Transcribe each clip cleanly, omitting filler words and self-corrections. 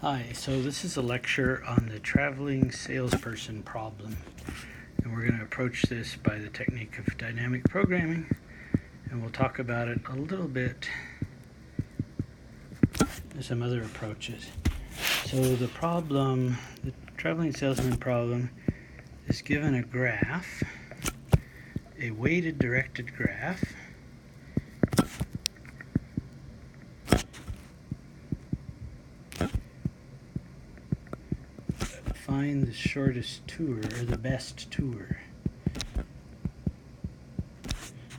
Hi, so this is a lecture on the traveling salesperson problem, and we're going to approach this by the technique of dynamic programming, and we'll talk about it a little bit as some other approaches. So the problem, the traveling salesman problem, is given a graph, a weighted directed graph, find the shortest tour, or the best tour.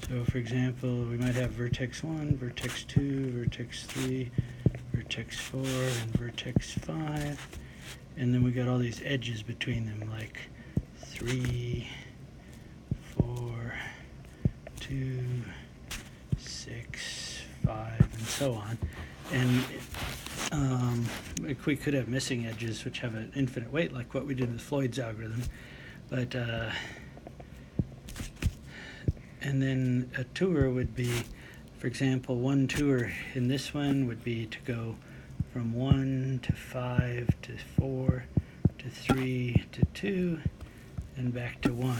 So for example, we might have vertex 1, vertex 2, vertex 3, vertex 4, and vertex 5. And then we got all these edges between them, like 3, 4, 2, 6, 5, and so on. And we could have missing edges which have an infinite weight, like what we did with Floyd's algorithm. But and then a tour would be, for example, one tour in this one would be to go from 1 to 5 to 4 to 3 to 2 and back to 1.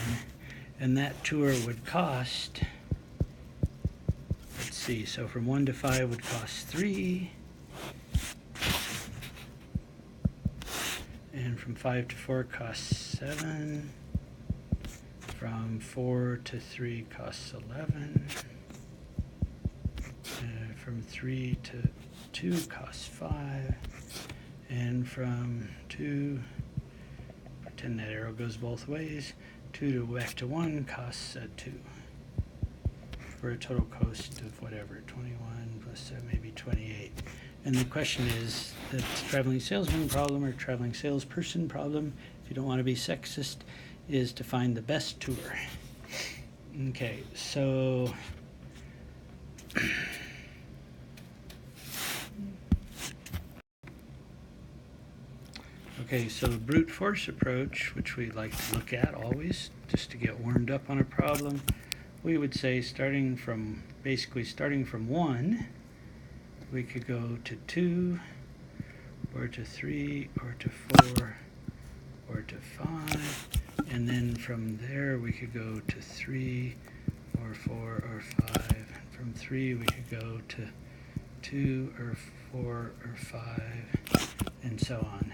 And that tour would cost, let's see, so from 1 to 5 would cost 3. And from 5 to 4 costs 7. From 4 to 3 costs 11. From 3 to 2 costs 5. And from 2, pretend that arrow goes both ways, 2 to back to 1 costs 2. For a total cost of whatever, 21 plus maybe 28. And the question is, the traveling salesman problem or traveling salesperson problem, if you don't want to be sexist, is to find the best tour. Okay, so the brute force approach, which we like to look at always, just to get warmed up on a problem, we would say starting from 1, we could go to 2, or to 3, or to 4, or to 5, and then from there we could go to 3, or 4, or 5, and from 3 we could go to 2, or 4, or 5, and so on.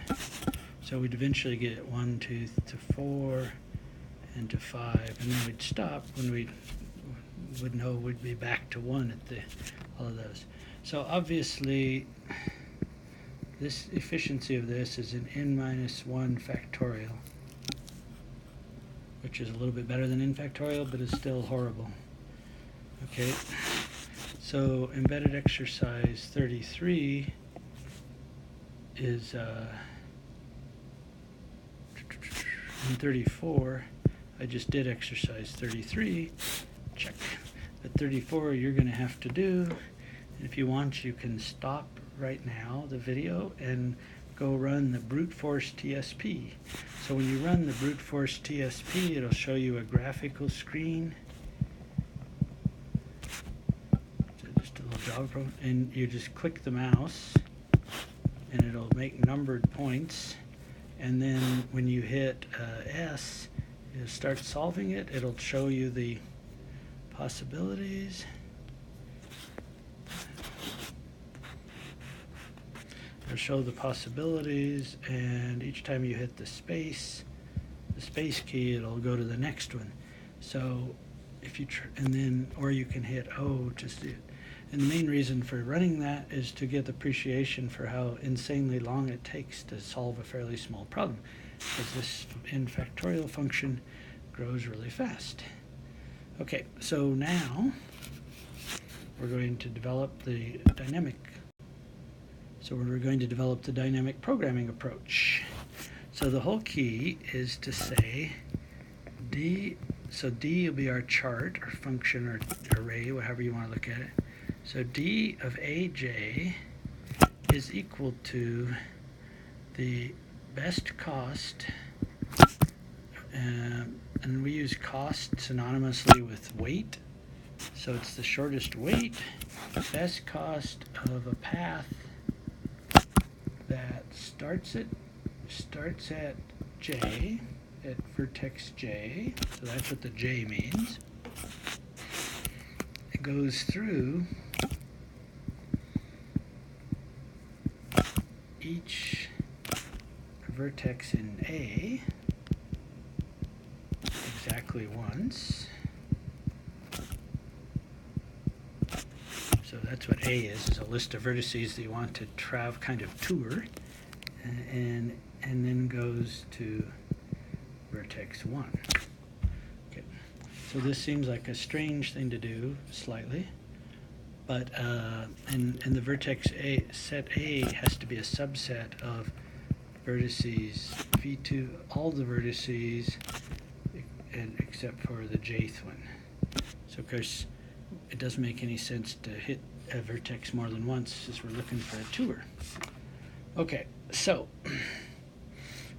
So we'd eventually get 1, 2 to 4, and to 5, and then we'd stop when we would know we'd be back to 1 at all of those. So obviously, this efficiency of this is an n-1 factorial, which is a little bit better than n factorial, but is still horrible. Okay, so embedded exercise 33 is in 34. I just did exercise 33, check. But 34 you're going to have to do. And if you want, you can stop right now the video and go run the brute force TSP. So when you run the brute force TSP, it'll show you a graphical screen. So just a little Java program, and you just click the mouse and it'll make numbered points, and then when you hit S, you start solving it. It'll show you the possibilities. It'll show the possibilities, and each time you hit the space key, it'll go to the next one. So if you and then, or you can hit O just do it. And the main reason for running that is to get appreciation for how insanely long it takes to solve a fairly small problem, because this n factorial function grows really fast. Okay, so now we're going to develop the dynamic. So we're going to develop the dynamic programming approach. So the whole key is to say D, so D will be our chart, or function, or array, however you want to look at it. So D of AJ is equal to the best cost, and we use cost synonymously with weight. So it's the shortest weight, best cost of a path that starts at J, at vertex J, so that's what the J means. It goes through each vertex in A exactly once. So that's what A is a list of vertices that you want to kind of tour, and then goes to vertex 1. Okay. So this seems like a strange thing to do, slightly, but and the vertex A, set A has to be a subset of vertices V2, all the vertices except for the jth one. So of course it doesn't make any sense to hit a vertex more than once since we're looking for a tour. Okay, so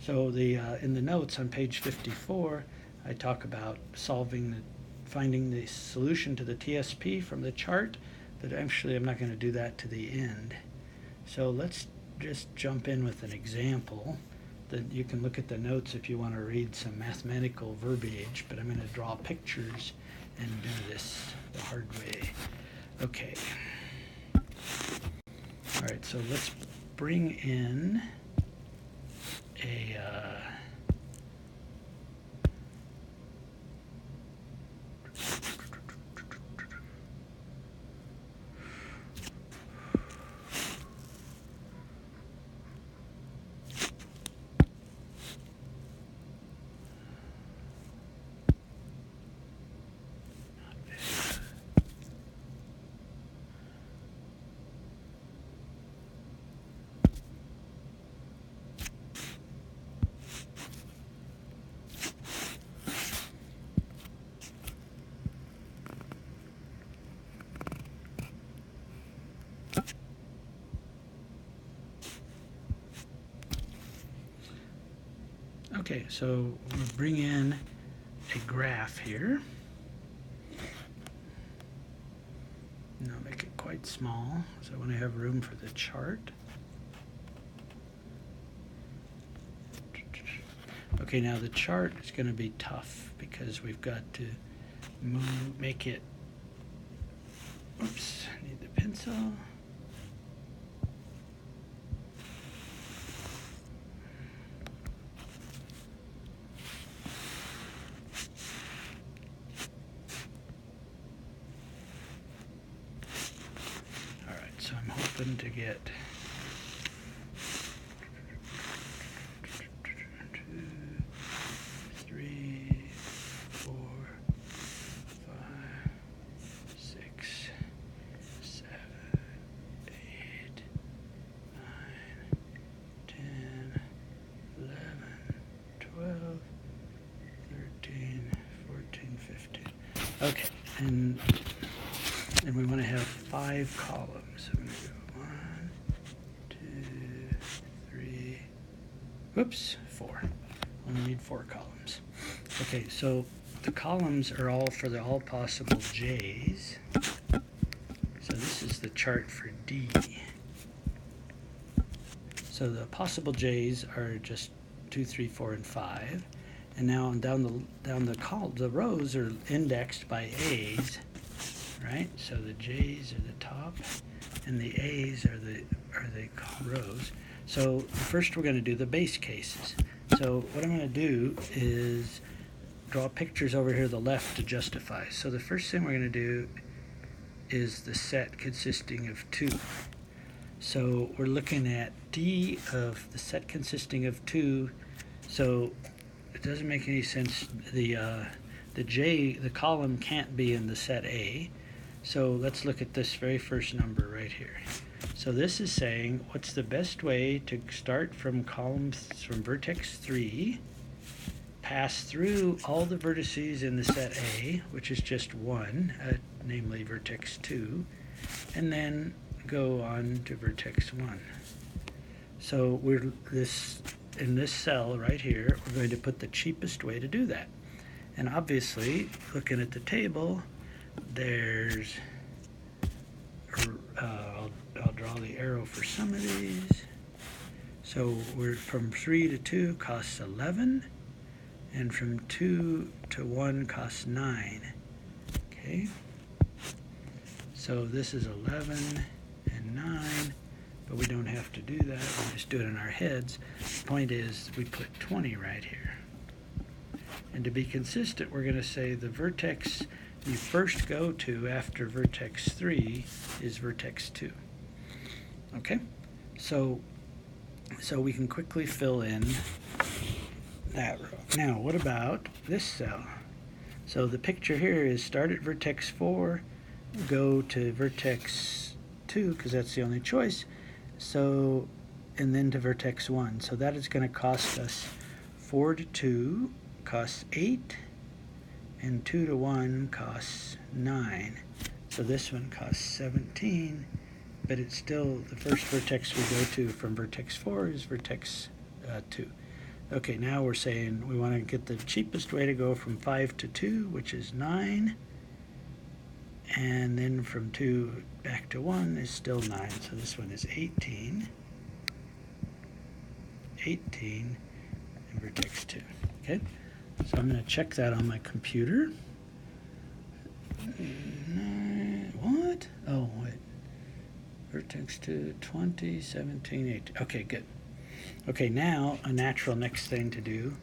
the in the notes on page 54, I talk about finding the solution to the TSP from the chart, but actually I'm not going to do that to the end. So let's just jump in with an example that you can look at the notes if you want to read some mathematical verbiage, but I'm going to draw pictures and do this the hard way. Okay. All right, so let's bring in a okay, so we'll bring in a graph here. And I'll make it quite small, so I want to have room for the chart. Okay, now the chart is going to be tough because we've got to make it, oops, I need the pencil. All right, so I'm hoping to get okay, and we want to have 5 columns. I'm going to go 1, 2, 3, whoops, 4. Only need 4 columns. Okay, so the columns are all for all possible J's. So this is the chart for D. So the possible J's are just 2, 3, 4, and 5. And now down the rows are indexed by A's, right? So the J's are the top, and the A's are the rows. So first we're going to do the base cases. So what I'm going to do is draw pictures over here to the left to justify. So the first thing we're going to do is the set consisting of 2. So we're looking at D of the set consisting of 2. So it doesn't make any sense. The column can't be in the set A. So let's look at this very first number right here. So this is saying what's the best way to start from vertex 3, pass through all the vertices in the set A, which is just 1, namely vertex 2, and then go on to vertex 1. So in this cell right here, we're going to put the cheapest way to do that. And obviously, looking at the table, there's, I'll draw the arrow for some of these. So we're from 3 to 2 costs 11, and from 2 to 1 costs 9. Okay, so this is 11 and 9, but we don't have to do that. We just do it in our heads. The point is we put 20 right here. And to be consistent, we're going to say the vertex you first go to after vertex 3 is vertex 2. Okay, so we can quickly fill in that row. Now, what about this cell? So the picture here is start at vertex 4, go to vertex 2, because that's the only choice, so, and then to vertex 1. So that is going to cost us 4 to 2 costs 8, and 2 to 1 costs 9. So this one costs 17, but it's still the first vertex we go to from vertex 4 is vertex 2. Okay, now we're saying we want to get the cheapest way to go from 5 to 2, which is 9, and then from 2 back to 1 is still 9. So this one is 18, and vertex 2. Okay, so I'm going to check that on my computer. What? Oh, wait. Vertex 2, 20, 17, 18. Okay, good. Okay, now a natural next thing to do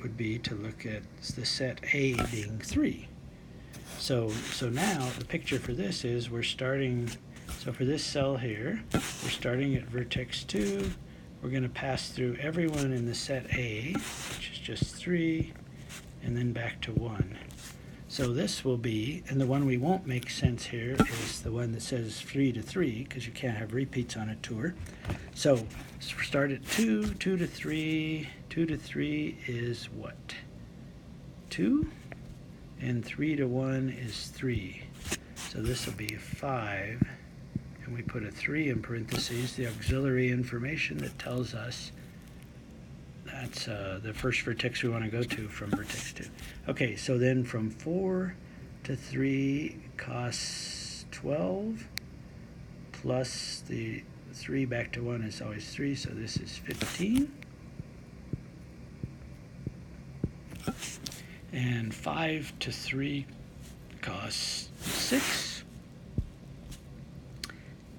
would be to look at the set A being 3. So now the picture for this is we're starting, so for this cell here, we're starting at vertex 2. We're going to pass through everyone in the set A, which is just 3, and then back to 1. So this will be, and the one we won't make sense here is the one that says 3 to 3, because you can't have repeats on a tour. So start at 2, 2 to 3, 2 to 3 is what? 2, and 3 to 1 is 3. So this will be 5, and we put a 3 in parentheses, the auxiliary information that tells us that's the first vertex we want to go to from vertex 2. Okay, so then from 4 to 3 costs 12, plus the 3 back to 1 is always 3, so this is 15. And 5 to 3 costs 6,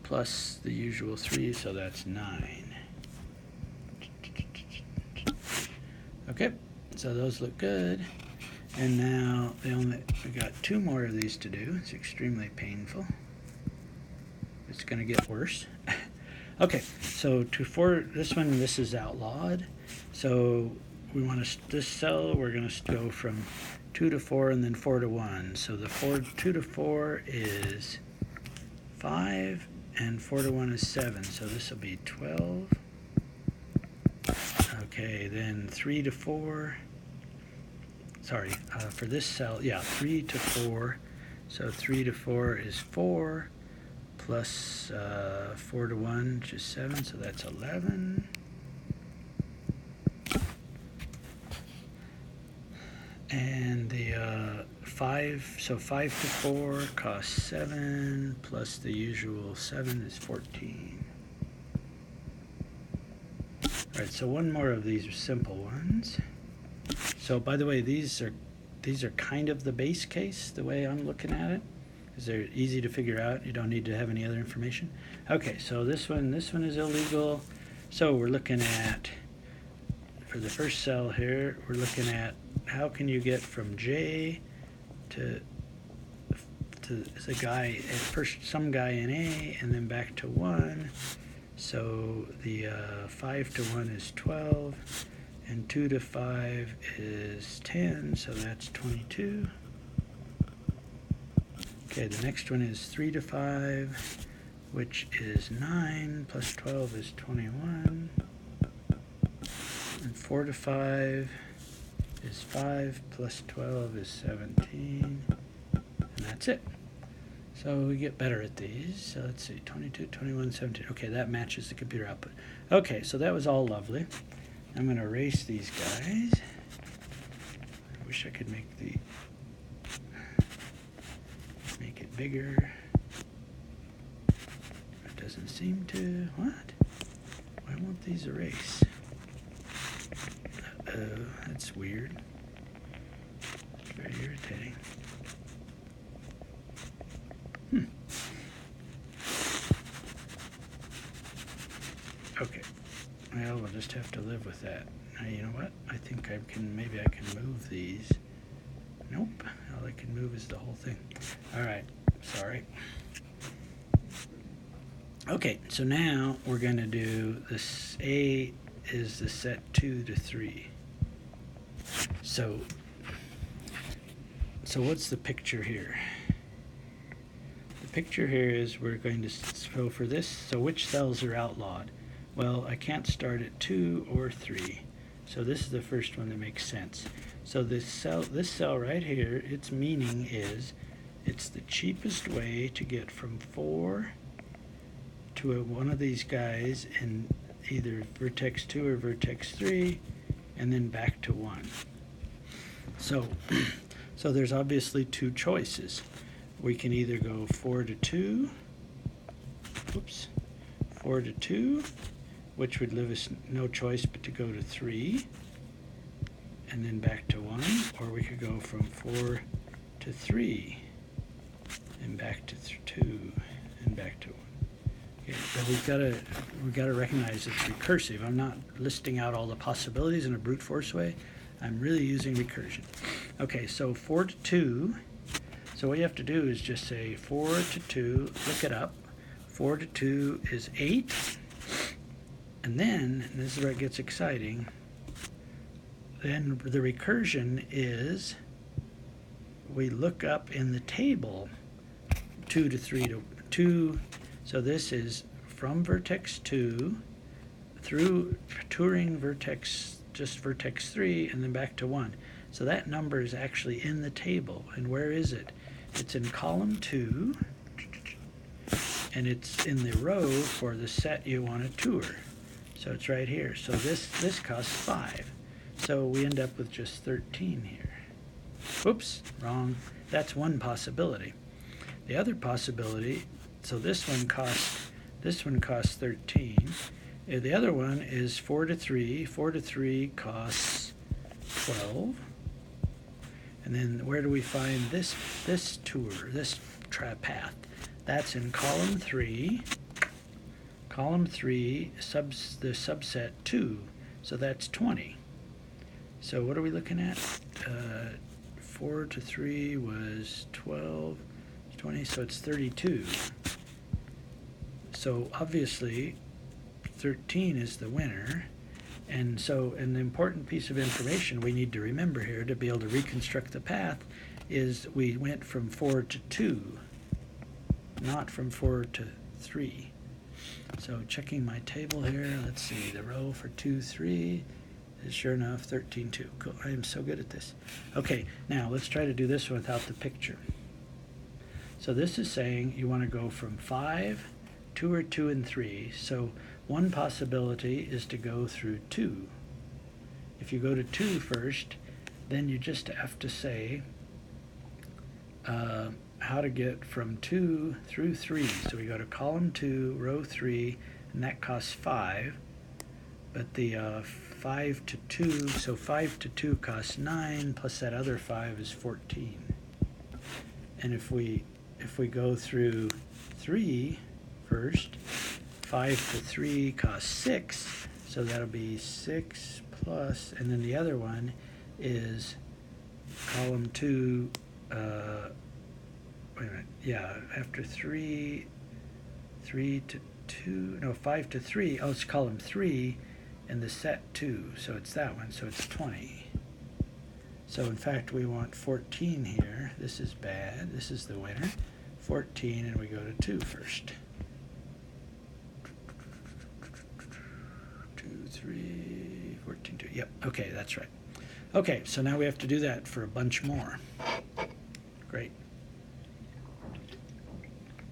plus the usual 3, so that's 9. Okay, so those look good. And now we got 2 more of these to do. It's extremely painful. It's going to get worse. Okay, so for this one, this is outlawed. So we want to, this cell, we're going to go from 2 to 4 and then 4 to 1. So the 2 to 4 is 5 and 4 to 1 is 7. So this will be 12. Okay, then 3 to 4. Sorry, for this cell, yeah, 3 to 4. So 3 to 4 is 4 plus 4 to 1, which is 7. So that's 11. And the 5, so 5 to 4 costs 7 plus the usual 7 is 14. All right, so one more of these simple ones. So by the way, these are kind of the base case, the way I'm looking at it, because they're easy to figure out. You don't need to have any other information. Okay, so this one is illegal. So we're looking at, for the first cell here, we're looking at how can you get from J to the guy at first, some guy in A, and then back to 1. So the 5 to 1 is 12, and 2 to 5 is 10, so that's 22. Okay, the next one is 3 to 5, which is 9, plus 12 is 21. And 4 to 5 is 5, plus 12 is 17, and that's it. So we get better at these. So let's see, 22, 21, 17. Okay, that matches the computer output. Okay, so that was all lovely. I'm going to erase these guys. I wish I could make it bigger. It doesn't seem to. What? Why won't these erase? That's weird. It's very irritating. Okay. Well, we'll just have to live with that. Now, you know what? I think maybe I can move these. Nope. All I can move is the whole thing. All right. Sorry. Okay, so now we're going to do this. A is the set 2 to 3. So what's the picture here? The picture here is we're going to go for this. So which cells are outlawed? Well, I can't start at 2 or 3. So this is the first one that makes sense. So this cell right here, its meaning is it's the cheapest way to get from 4 to one of these guys in either vertex 2 or vertex 3, and then back to 1. So there's obviously two choices. We can either go 4 to 2, 4 to 2, which would leave us no choice but to go to 3, and then back to 1, or we could go from 4 to 3, and back to 2, and back to 1. Okay, but we've got to recognize it's recursive. I'm not listing out all the possibilities in a brute force way. I'm really using recursion. Okay, so 4 to 2. So what you have to do is just say 4 to 2, look it up. 4 to 2 is 8. And then, and this is where it gets exciting, then the recursion is we look up in the table 2 to 3 to 2. So this is from vertex 2 through touring vertex, just vertex 3, and then back to 1. So that number is actually in the table. And where is it? It's in column 2, and it's in the row for the set you want to tour. So it's right here. So this costs 5. So we end up with just 13 here. Whoops, wrong. That's one possibility. The other possibility, so this one costs 13. The other one is 4 to 3. 4 to 3 costs 12. And then where do we find this tour, this path? That's in column 3. Column 3, the subset 2. So that's 20. So what are we looking at? 4 to 3 was 12, 20, so it's 32. So obviously 13 is the winner. And so an important piece of information we need to remember here to be able to reconstruct the path is we went from 4 to 2, not from 4 to 3. So checking my table here, let's see, the row for 2, 3 is sure enough 13, 2. Cool, I am so good at this. Okay, now let's try to do this without the picture. So this is saying you want to go from 5, 2 or 2 and 3. So one possibility is to go through 2. If you go to 2 first, then you just have to say how to get from 2 through 3. So we go to column 2, row 3, and that costs 5. But the 5 to 2, so 5 to 2 costs 9, plus that other 5 is 14. And if we go through 3 first, 5 to 3 costs 6, so that'll be 6 plus, and then the other one is column 2, wait a minute, yeah, after 3 to 2, no, 5 to 3, oh, it's column 3, and the set 2, so it's that one, so it's 20. So in fact, we want 14 here. This is bad, this is the winner. 14, and we go to 2 first. 2, 3, 14, 2. Yep, okay, that's right. Okay, so now we have to do that for a bunch more. Great.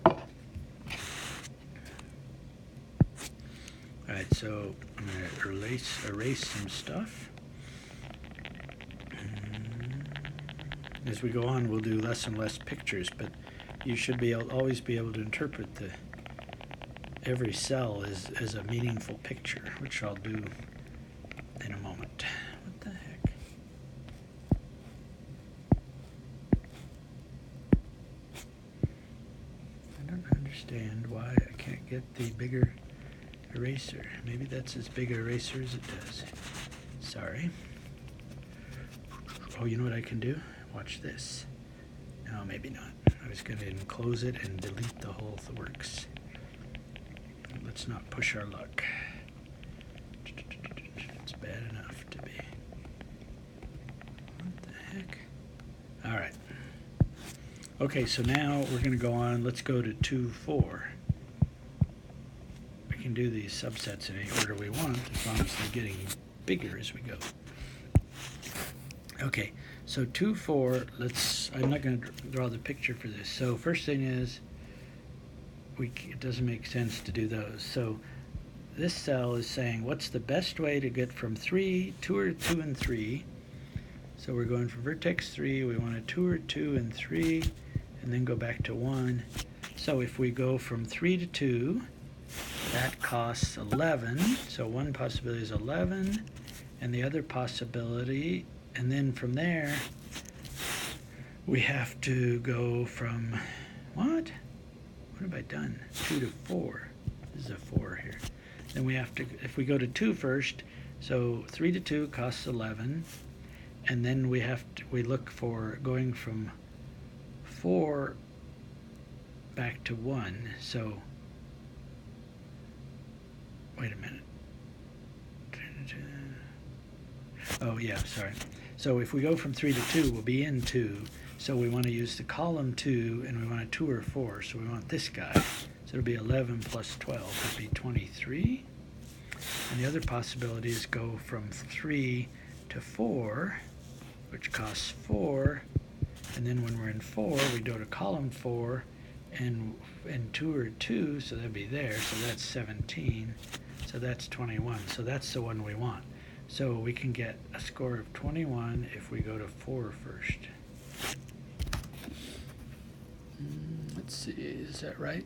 All right, so I'm going to erase some stuff. As we go on, we'll do less and less pictures, but you should always be able to interpret every cell is a meaningful picture, which I'll do in a moment. What the heck? I don't understand why I can't get the bigger eraser. Maybe that's as big an eraser as it does. Sorry. Oh, you know what I can do? Watch this. No, maybe not. I was going to enclose it and delete the whole works. Let's not push our luck. It's bad enough to be. What the heck? All right. Okay, so now we're going to go on. Let's go to 2-4. We can do these subsets in any order we want, as long as they're getting bigger as we go. Okay, so 2-4, I'm not going to draw the picture for this. So first thing is, it doesn't make sense to do those. So this cell is saying, what's the best way to get from 2 and 3? So we're going from vertex 3, we want to tour 2 and 3, and then go back to 1. So if we go from 3 to 2, that costs 11. So one possibility is 11, and the other possibility, and then from there, we have to go from, what? What have I done? 2 to 4. This is a 4 here. Then we have to, if we go to 2 first, so 3 to 2 costs 11. And then we look for going from 4 back to 1. So, wait a minute. Oh yeah, sorry. So if we go from 3 to 2, we'll be in 2. So we want to use the column 2, and we want a 2 or 4. So we want this guy. So it'll be 11 plus 12 would be 23. And the other possibility is go from 3 to 4, which costs 4. And then when we're in 4, we go to column 4, and 2 or 2, so that'd be there. So that's 17. So that's 21. So that's the one we want. So we can get a score of 21 if we go to 4 first. Let's see, is that right?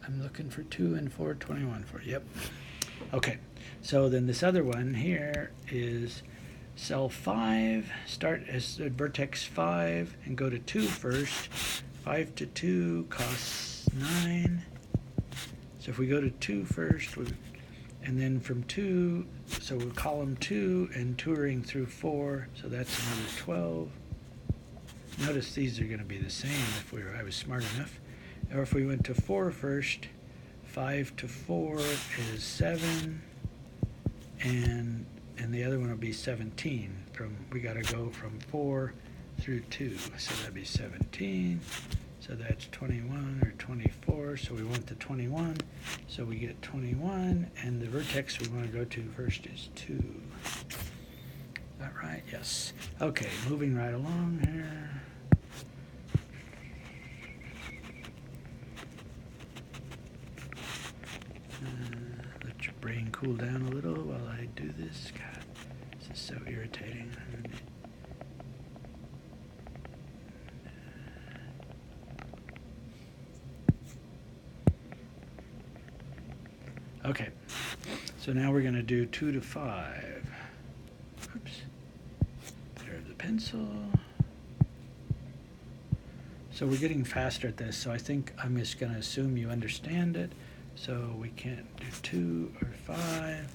I'm looking for 2 and 4, 21 for, yep. Okay, so then this other one here is cell 5, start as vertex 5 and go to 2 first. 5 to 2 costs 9. So if we go to 2 first, and then from 2, so we'll column 2 and touring through 4, so that's another 12. Notice these are going to be the same if I was smart enough. Or if we went to 4 first, 5 to 4 is 7, and the other one will be 17. We got to go from 4 through 2, so that'd be 17. So that's 21 or 24, so we want the 21. So we get 21, and the vertex we want to go to first is 2. Is that right? Yes. Okay, moving right along here. Let your brain cool down a little while I do this. God, this is so irritating. Okay, so now we're going to do 2 to 5. Oops. There's the pencil. So we're getting faster at this, so I think I'm just going to assume you understand it. So we can't do 2 or 5.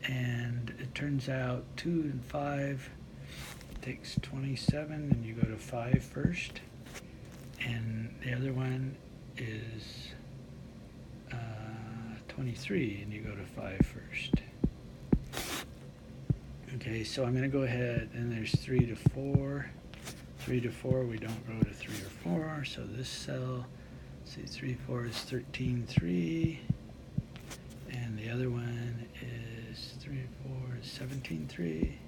And it turns out 2 and 5 takes 27, and you go to 5 first. And the other one is 23, and you go to 5 first. Okay, so I'm going to go ahead, and there's 3 to 4. 3 to 4, we don't go to 3 or 4, so this cell, let's see, 3, 4 is 13, 3, and the other one is 3, 4 is 17, 3.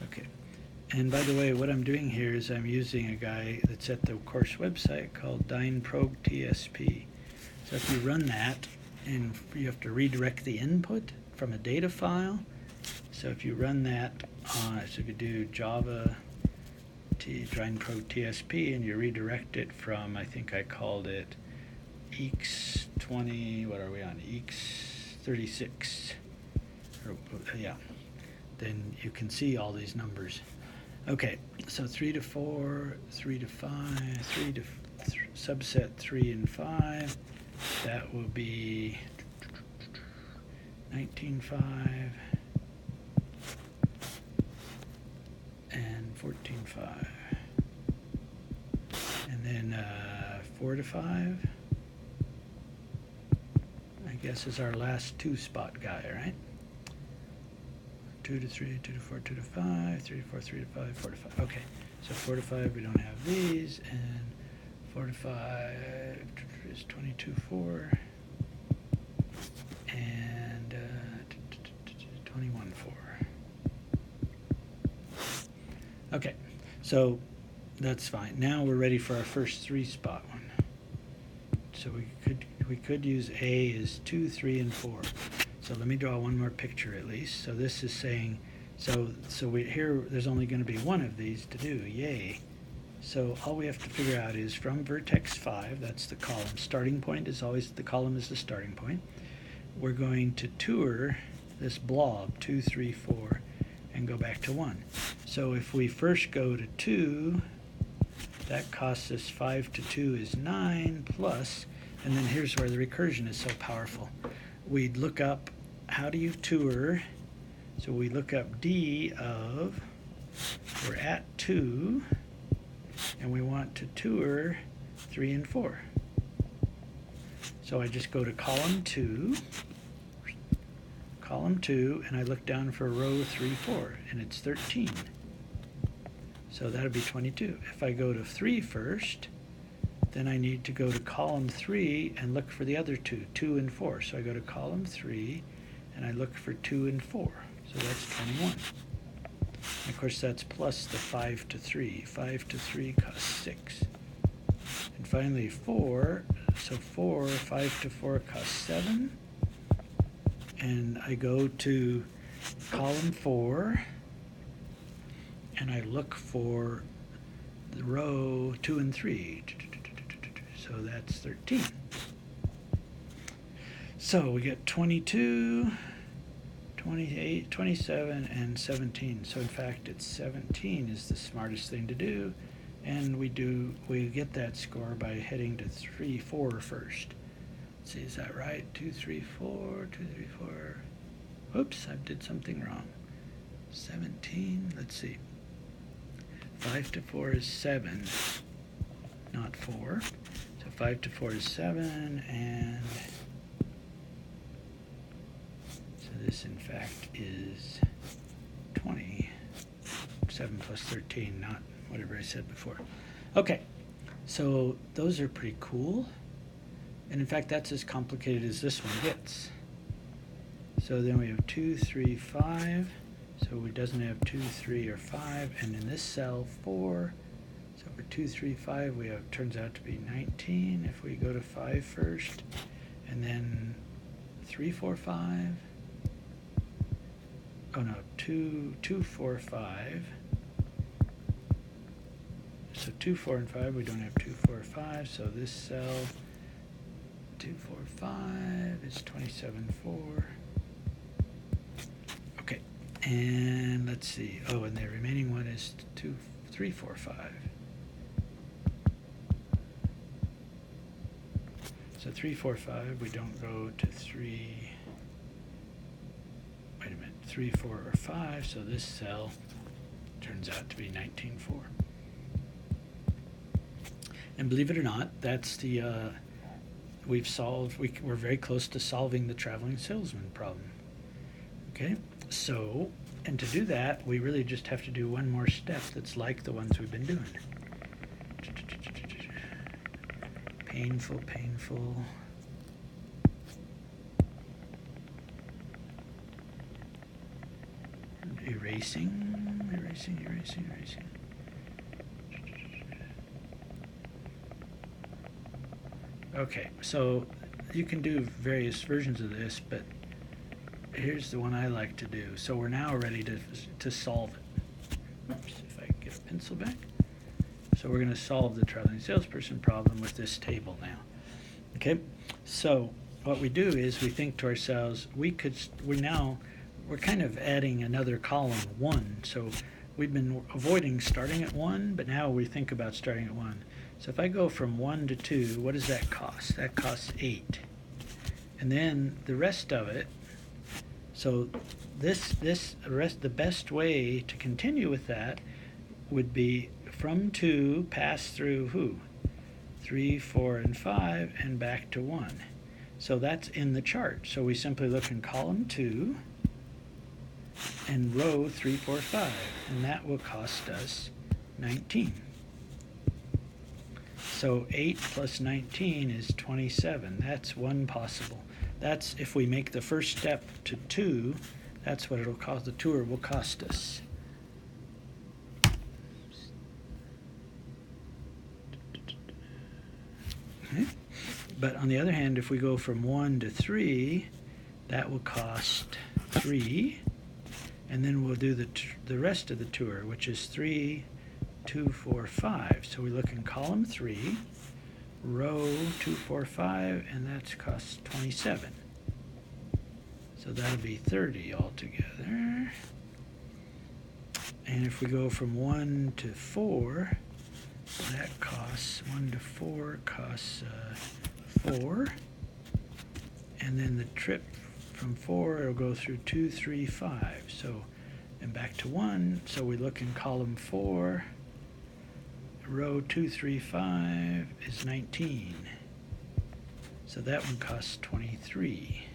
Okay, and by the way, what I'm doing here is I'm using a guy that's at the course website called DynProg TSP. So if you run that, and you have to redirect the input from a data file. So if you run that on, so if you do Java DynProg TSP and you redirect it from, I think I called it eeks 20, what are we on, eeks 36, yeah, then you can see all these numbers. Okay, so 3 to 4, 3 to 5, 3 to subset 3 and 5, that will be 19.5 and 14.5. And then 4 to 5, I guess, is our last 2 spot guy, right? 2 to 3, 2 to 4, 2 to 5, 3 to 4, 3 to 5, 4 to 5. Okay, so 4 to 5, we don't have these, and 4 to 5 is 22.4, and 21.4. Okay, so that's fine. Now we're ready for our first 3 spot one. So we could use A as 2, 3, and 4. So let me draw one more picture at least. So this is saying, so we here there's only going to be one of these to do. Yay! So all we have to figure out is from vertex 5, that's the column. Starting point is always, the column is the starting point. We're going to tour this blob 2, 3, 4, and go back to 1. So if we first go to 2, that costs us 5 to 2 is 9 plus, and then here's where the recursion is so powerful. We'd look up, how do you tour? So we look up D of, we're at 2, and we want to tour 3 and 4. So I just go to column 2, and I look down for row 3, 4, and it's 13. So that'll be 22. If I go to 3 first, then I need to go to column 3 and look for the other 2, 2 and 4. So I go to column 3 and I look for 2 and 4. So that's 21. And of course that's plus the 5 to 3. 5 to 3 costs 6. And finally 4, so 5 to 4 costs 7. And I go to column 4 and I look for the row 2 and 3. So that's 13. So we get 22, 28, 27, and 17. So in fact, it's 17 is the smartest thing to do. And we get that score by heading to 3, 4 first. Let's see, is that right? 2, 3, 4, 2, 3, 4. Oops, I did something wrong. 17, let's see. 5 to 4 is 7, not 4. So 5 to 4 is 7, and so this in fact is 20. 7 plus 13, not whatever I said before. Okay, so those are pretty cool. And in fact, that's as complicated as this one gets. So then we have 2, 3, 5. So it doesn't have 2, 3, or 5. And in this cell, 4. So for 2, 3, 5, we have, turns out to be 19 if we go to 5 first. And then 3, 4, 5. Oh no, 2, 4, 5. So 2, 4, and 5, we don't have 2, 4, 5. So this cell, 2, 4, 5 is 27, 4. Okay, and let's see. Oh, and the remaining one is 2, 3, 4, 5. So 3, 4, 5, we don't go to 3. Wait a minute, 3, 4, or 5. So this cell turns out to be 19, 4. And believe it or not, that's the we've solved. We're very close to solving the traveling salesman problem. Okay, so, and to do that, we really just have to do one more step that's like the ones we've been doing. Painful, painful. Erasing, erasing, erasing, erasing. Okay, so you can do various versions of this, but here's the one I like to do. So we're now ready to solve it. Oops, if I get a pencil back. So we're going to solve the traveling salesperson problem with this table now. Okay, so what we do is we think to ourselves, we're kind of adding another column, 1. So we've been avoiding starting at 1, but now we think about starting at 1. So if I go from 1 to 2, what does that cost? That costs 8. And then the rest of it, so the best way to continue with that would be from 2, pass through who? 3, 4, and 5, and back to 1. So that's in the chart. So we simply look in column 2 and row 3, 4, 5, and that will cost us 19. So 8 plus 19 is 27. That's one possible. That's if we make the first step to 2, that's what it'll cost. The tour will cost us. Okay. But on the other hand, if we go from 1 to 3, that will cost 3. And then we'll do the rest of the tour, which is 3, 2, 4, 5. So we look in column 3, row 2, 4, 5, and that's costs 27. So that'll be 30 altogether. And if we go from 1 to 4, that costs 1 to 4 costs 4. And then the trip from 4, it'll go through 2, 3, 5. So, and back to 1. So we look in column 4. Row 2, 3, 5 is 19. So that one costs 23.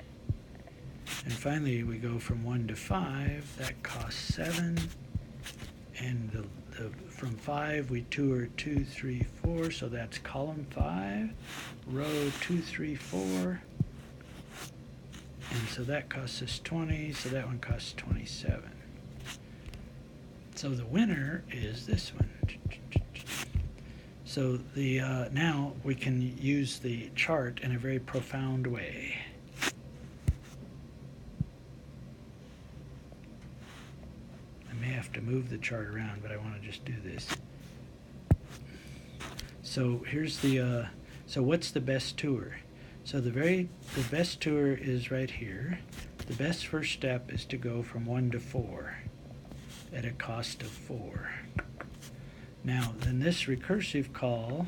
And finally, we go from 1 to 5. That costs 7. And from 5, we tour 2, 3, 4. So that's column 5. Row 2, 3, 4. And so that costs us 20, so that one costs 27. So the winner is this one. So now we can use the chart in a very profound way. I may have to move the chart around, but I want to just do this. So here's so what's the best tour? So the best tour is right here. The best first step is to go from 1 to 4 at a cost of 4. Now, then this recursive call,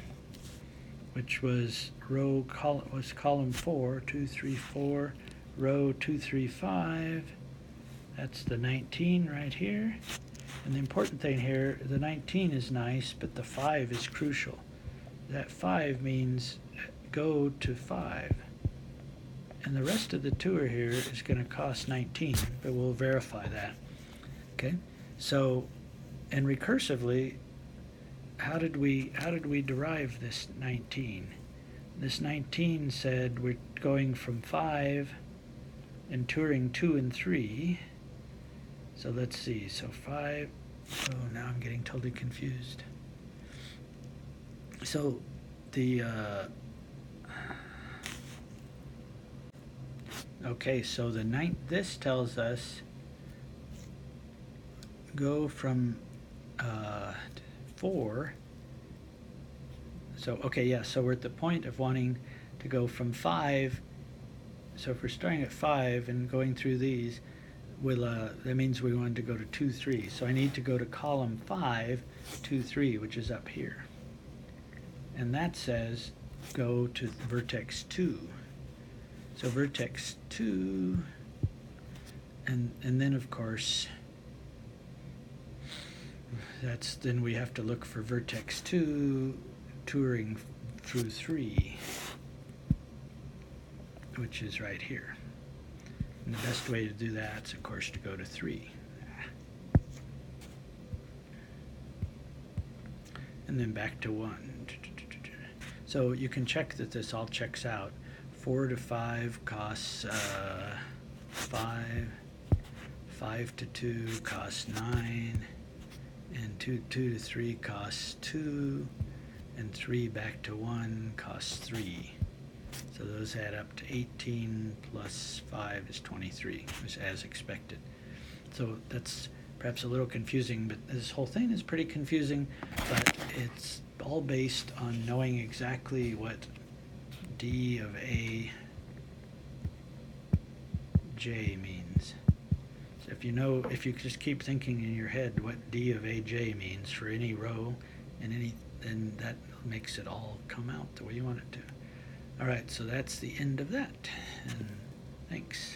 which was column 4, 2, 3, 4, row 2, 3, 5. That's the 19 right here. And the important thing here, the 19 is nice, but the 5 is crucial. That 5 means go to 5. And the rest of the tour here is going to cost 19, but we'll verify that. Okay? So, and recursively, how did we derive this 19? This 19 said we're going from 5 and touring 2 and 3. So let's see. So 5. Oh, now I'm getting totally confused. So the okay, so this tells us go from 4. So okay, yeah, so we're at the point of wanting to go from 5. So if we're starting at 5 and going through these, that means we want to go to 2, 3. So I need to go to column 5, 2, 3, which is up here. And that says go to vertex 2. So vertex 2, and then of course, then we have to look for vertex 2 touring through 3, which is right here. And the best way to do that is, of course, to go to 3. And then back to 1. So you can check that this all checks out. 4 to 5 costs 5. 5 to 2 costs 9. And 2 to 3 costs 2. And 3 back to 1 costs 3. So those add up to 18 plus 5 is 23, as expected. So that's perhaps a little confusing, but this whole thing is pretty confusing, but it's all based on knowing exactly what D of A J means. So if you just keep thinking in your head what D of AJ means for any row and then that makes it all come out the way you want it to. All right, so that's the end of that. And thanks.